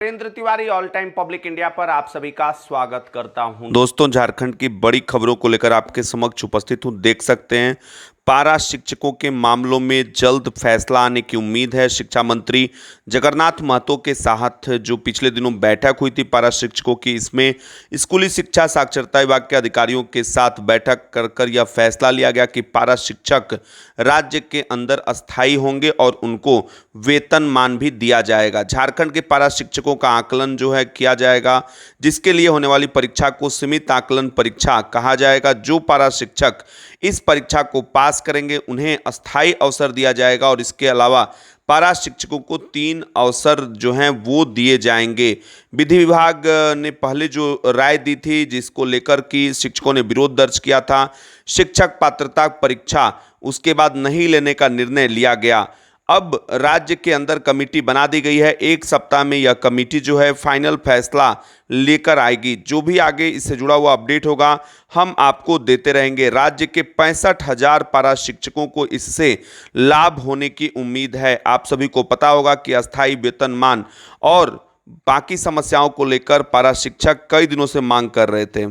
Narendra Tiwari all time public India पर आप सभी का स्वागत करता हूं। दोस्तों, झारखंड की बड़ी खबरों को लेकर आपके समक्ष उपस्थित हूं। देख सकते हैं, पारा शिक्षकों के मामलों में जल्द फैसला आने की उम्मीद है। शिक्षा मंत्री जगन्नाथ महतो के साथ जो पिछले दिनों बैठक हुई थी पारा शिक्षकों की, इसमें स्कूली शिक्षा साक्षरता विभाग के अधिकारियों के साथ बैठक कर यह फैसला लिया गया कि पारा शिक्षक राज्य के अंदर अस्थायी होंगे और उनको वेतनमान भी दिया जाएगा। झारखंड के पारा शिक्षकों का आकलन जो है किया जाएगा, जिसके लिए होने वाली परीक्षा को सीमित आकलन परीक्षा कहा जाएगा। जो पारा शिक्षक इस परीक्षा को पास करेंगे उन्हें अस्थायी अवसर दिया जाएगा और इसके अलावा पारा शिक्षकों को 3 अवसर जो हैं वो दिए जाएंगे। विधि विभाग ने पहले जो राय दी थी, जिसको लेकर कि शिक्षकों ने विरोध दर्ज किया था, शिक्षक पात्रता परीक्षा उसके बाद नहीं लेने का निर्णय लिया गया। अब राज्य के अंदर कमेटी बना दी गई है। 1 सप्ताह में यह कमेटी जो है फाइनल फैसला लेकर आएगी। जो भी आगे इससे जुड़ा हुआ अपडेट होगा हम आपको देते रहेंगे। राज्य के 65,000 पारा शिक्षकों को इससे लाभ होने की उम्मीद है। आप सभी को पता होगा कि अस्थायी वेतनमान और बाकी समस्याओं को लेकर पारा शिक्षक कई दिनों से मांग कर रहे थे।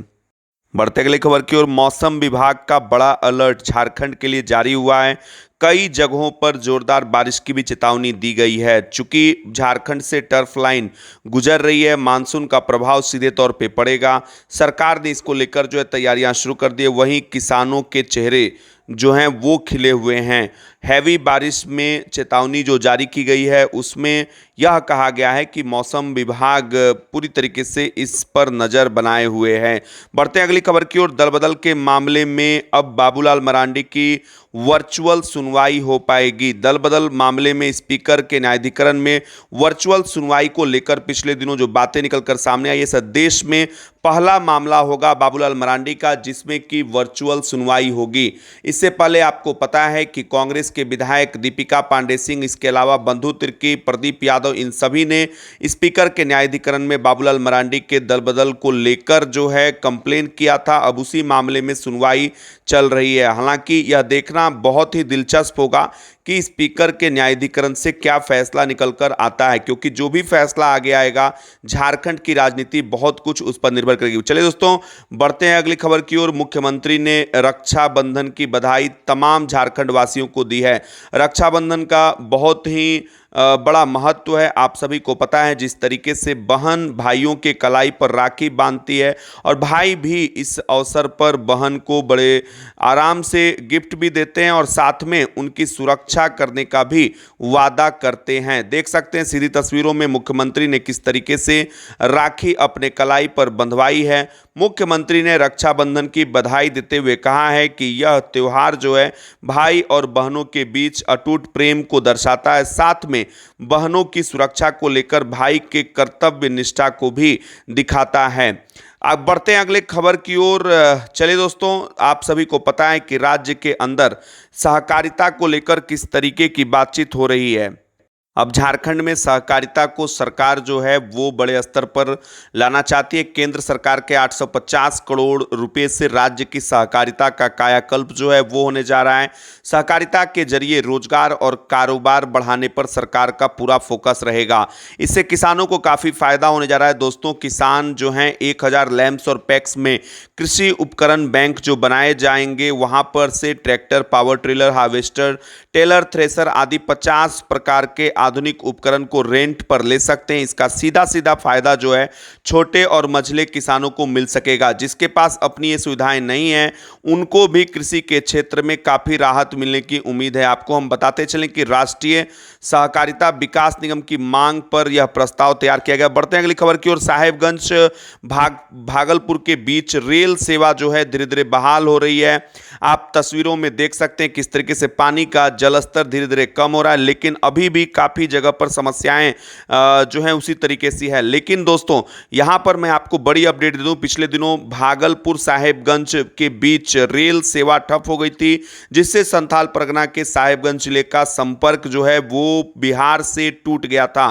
बढ़ते अगली खबर की ओर, मौसम विभाग का बड़ा अलर्ट झारखंड के लिए जारी हुआ है। कई जगहों पर जोरदार बारिश की भी चेतावनी दी गई है। चूंकि झारखंड से टर्फ लाइन गुजर रही है, मानसून का प्रभाव सीधे तौर पे पड़ेगा। सरकार ने इसको लेकर जो है तैयारियां शुरू कर दी है। वहीं किसानों के चेहरे जो हैं वो खिले हुए हैं। हैवी बारिश में चेतावनी जो जारी की गई है उसमें यह कहा गया है कि मौसम विभाग पूरी तरीके से इस पर नज़र बनाए हुए है। बढ़ते हैं अगली खबर की ओर। दल बदल के मामले में अब बाबूलाल मरांडी की वर्चुअल सुनवाई हो पाएगी। दल बदल मामले में स्पीकर के न्यायाधिकरण में वर्चुअल सुनवाई को लेकर पिछले दिनों जो बातें निकलकर सामने आई है, देश में पहला मामला होगा बाबूलाल मरांडी का जिसमें कि वर्चुअल सुनवाई होगी। इससे पहले आपको पता है कि कांग्रेस के विधायक दीपिका पांडे सिंह, इसके अलावा बंधु तिर्की, प्रदीप यादव, इन सभी ने स्पीकर के न्यायाधिकरण में बाबूलाल मरांडी के दल बदल को लेकर जो है कंप्लेन किया था। अब उसी मामले में सुनवाई चल रही है। हालांकि यह देखना बहुत ही दिलचस्प होगा कि स्पीकर के न्यायाधिकरण से क्या फैसला निकलकर आता है, क्योंकि जो भी फैसला आगे आएगा झारखंड की राजनीति बहुत कुछ उस पर निर्भर करेगी। चलिए दोस्तों, बढ़ते हैं अगली खबर की ओर। मुख्यमंत्री ने रक्षाबंधन की बधाई तमाम झारखंड वासियों को दी है। रक्षाबंधन का बहुत ही बड़ा महत्व है। आप सभी को पता है जिस तरीके से बहन भाइयों के कलाई पर राखी बांधती है और भाई भी इस अवसर पर बहन को बड़े आराम से गिफ्ट भी देते हैं और साथ में उनकी सुरक्षा करने का भी वादा करते हैं। देख सकते हैं सीधी तस्वीरों में मुख्यमंत्री ने किस तरीके से राखी अपने कलाई पर बंधवाई है। मुख्यमंत्री ने रक्षाबंधन की बधाई देते हुए कहा है कि यह त्यौहार जो है भाई और बहनों के बीच अटूट प्रेम को दर्शाता है, साथ में बहनों की सुरक्षा को लेकर भाई के कर्तव्य निष्ठा को भी दिखाता है। अब बढ़ते हैं अगले खबर की ओर। चलिए दोस्तों, आप सभी को पता है कि राज्य के अंदर सहकारिता को लेकर किस तरीके की बातचीत हो रही है। अब झारखंड में सहकारिता को सरकार जो है वो बड़े स्तर पर लाना चाहती है। केंद्र सरकार के 850 करोड़ रुपए से राज्य की सहकारिता का कायाकल्प जो है वो होने जा रहा है। सहकारिता के जरिए रोजगार और कारोबार बढ़ाने पर सरकार का पूरा फोकस रहेगा। इससे किसानों को काफ़ी फायदा होने जा रहा है। दोस्तों, किसान जो हैं 1000 लैंप्स और पैक्स में कृषि उपकरण बैंक जो बनाए जाएंगे, वहां पर से tractor, power trailer, harvester, tiller, thresher आदि 50 प्रकार के आधुनिक उपकरण को रेंट पर ले सकते हैं। इसका सीधा सीधा फायदा जो है छोटे और मझले किसानों को मिल सकेगा। जिसके पास अपनी ये सुविधाएं नहीं हैं उनको भी कृषि के क्षेत्र में काफ़ी राहत मिलने की उम्मीद है। आपको हम बताते चलें कि राष्ट्रीय सहकारिता विकास निगम की मांग पर यह प्रस्ताव तैयार किया गया। बढ़ते हैं अगली खबर की ओर। साहेबगंज भागलपुर के बीच रेल सेवा जो है धीरे धीरे बहाल हो रही है। आप तस्वीरों में देख सकते हैं किस तरीके से पानी का जलस्तर धीरे धीरे कम हो रहा है, लेकिन अभी भी काफ़ी जगह पर समस्याएं जो हैं उसी तरीके से है। लेकिन दोस्तों, यहां पर मैं आपको बड़ी अपडेट दे दूं, पिछले दिनों भागलपुर साहेबगंज के बीच रेल सेवा ठप हो गई थी, जिससे संथाल परगना के साहेबगंज जिले का संपर्क जो है वो बिहार से टूट गया था।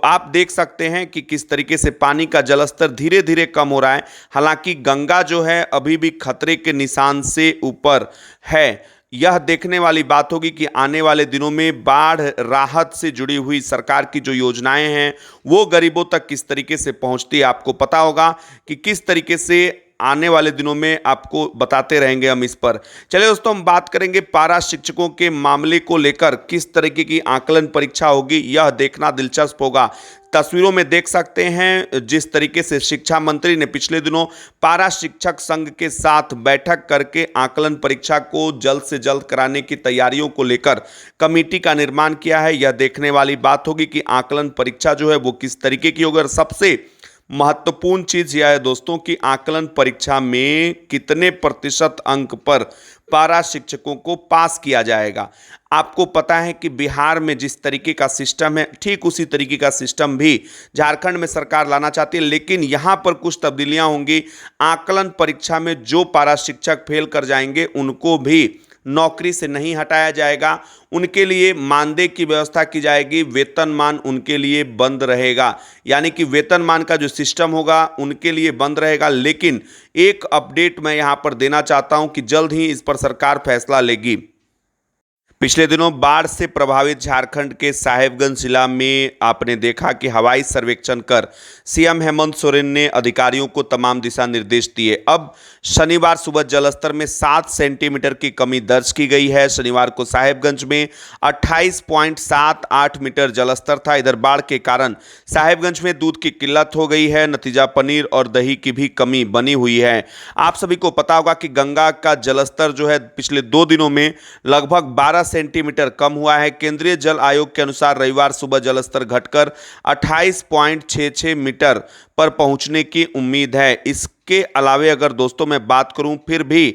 आप देख सकते हैं कि किस तरीके से पानी का जलस्तर धीरे धीरे कम हो रहा है। हालांकि गंगा जो है अभी भी खतरे के निशान से ऊपर है। यह देखने वाली बात होगी कि आने वाले दिनों में बाढ़ राहत से जुड़ी हुई सरकार की जो योजनाएं हैं वो गरीबों तक किस तरीके से पहुंचती है। आपको पता होगा कि किस तरीके से आने वाले दिनों में आपको बताते रहेंगे हम इस पर। चलिए दोस्तों, हम बात करेंगे पारा शिक्षकों के मामले को लेकर किस तरीके की आकलन परीक्षा होगी, यह देखना दिलचस्प होगा। तस्वीरों में देख सकते हैं जिस तरीके से शिक्षा मंत्री ने पिछले दिनों पारा शिक्षक संघ के साथ बैठक करके आकलन परीक्षा को जल्द से जल्द कराने की तैयारियों को लेकर कमेटी का निर्माण किया है। यह देखने वाली बात होगी कि आकलन परीक्षा जो है वो किस तरीके की होगी। और सबसे महत्वपूर्ण चीज यह है दोस्तों कि आकलन परीक्षा में कितने प्रतिशत अंक पर पारा शिक्षकों को पास किया जाएगा। आपको पता है कि बिहार में जिस तरीके का सिस्टम है ठीक उसी तरीके का सिस्टम भी झारखंड में सरकार लाना चाहती है, लेकिन यहां पर कुछ तब्दीलियां होंगी। आकलन परीक्षा में जो पारा शिक्षक फेल कर जाएंगे उनको भी नौकरी से नहीं हटाया जाएगा, उनके लिए मानदेय की व्यवस्था की जाएगी, वेतनमान उनके लिए बंद रहेगा। यानी कि वेतनमान का जो सिस्टम होगा उनके लिए बंद रहेगा। लेकिन एक अपडेट मैं यहां पर देना चाहता हूं कि जल्द ही इस पर सरकार फैसला लेगी। पिछले दिनों बाढ़ से प्रभावित झारखंड के साहेबगंज जिला में आपने देखा कि हवाई सर्वेक्षण कर सीएम हेमंत सोरेन ने अधिकारियों को तमाम दिशा निर्देश दिए। अब शनिवार सुबह जलस्तर में 7 सेंटीमीटर की कमी दर्ज की गई है। शनिवार को साहेबगंज में 28.78 मीटर जलस्तर था। इधर बाढ़ के कारण साहेबगंज में दूध की किल्लत हो गई है, नतीजा पनीर और दही की भी कमी बनी हुई है। आप सभी को पता होगा कि गंगा का जलस्तर जो है पिछले 2 दिनों में लगभग 12 सेंटीमीटर कम हुआ है। केंद्रीय जल आयोग के अनुसार रविवार सुबह जलस्तर घटकर 28.66 मीटर पर पहुंचने की उम्मीद है। इसके अलावे अगर दोस्तों मैं बात करूं फिर भी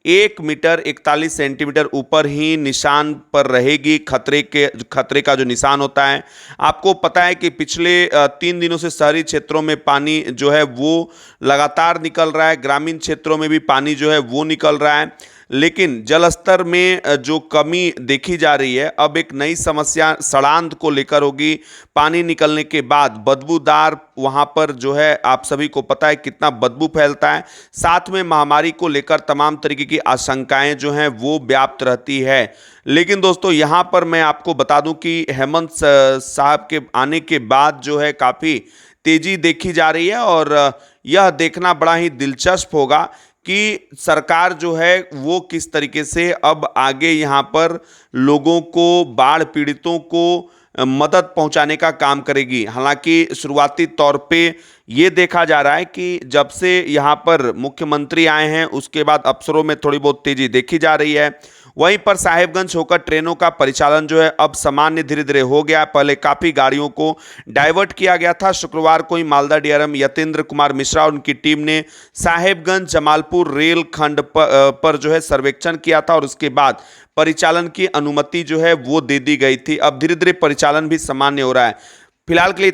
1 मीटर 41 सेंटीमीटर ऊपर ही निशान पर रहेगी। खतरे का जो निशान होता है, आपको पता है कि पिछले 3 दिनों से शहरी क्षेत्रों में पानी जो है वो लगातार निकल रहा है, ग्रामीण क्षेत्रों में भी पानी जो है वो निकल रहा है। लेकिन जलस्तर में जो कमी देखी जा रही है, अब एक नई समस्या सड़ांध को लेकर होगी। पानी निकलने के बाद बदबूदार वहां पर जो है आप सभी को पता है कितना बदबू फैलता है। साथ में महामारी को लेकर तमाम तरीके की आशंकाएं जो हैं वो व्याप्त रहती है। लेकिन दोस्तों यहां पर मैं आपको बता दूं कि हेमंत साहब के आने के बाद जो है काफ़ी तेजी देखी जा रही है और यह देखना बड़ा ही दिलचस्प होगा कि सरकार जो है वो किस तरीके से अब आगे यहाँ पर लोगों को, बाढ़ पीड़ितों को मदद पहुंचाने का काम करेगी। हालांकि शुरुआती तौर पे ये देखा जा रहा है कि जब से यहाँ पर मुख्यमंत्री आए हैं उसके बाद अफसरों में थोड़ी बहुत तेजी देखी जा रही है। वहीं पर साहेबगंज होकर ट्रेनों का परिचालन जो है अब सामान्य धीरे धीरे हो गया। पहले काफ़ी गाड़ियों को डाइवर्ट किया गया था। शुक्रवार को ही मालदा डीआरएम यतेंद्र कुमार मिश्रा और उनकी टीम ने साहेबगंज जमालपुर रेल खंड पर जो है सर्वेक्षण किया था और उसके बाद परिचालन की अनुमति जो है वो दे दी गई थी। अब धीरे धीरे परिचालन भी सामान्य हो रहा है। फिलहाल के लिए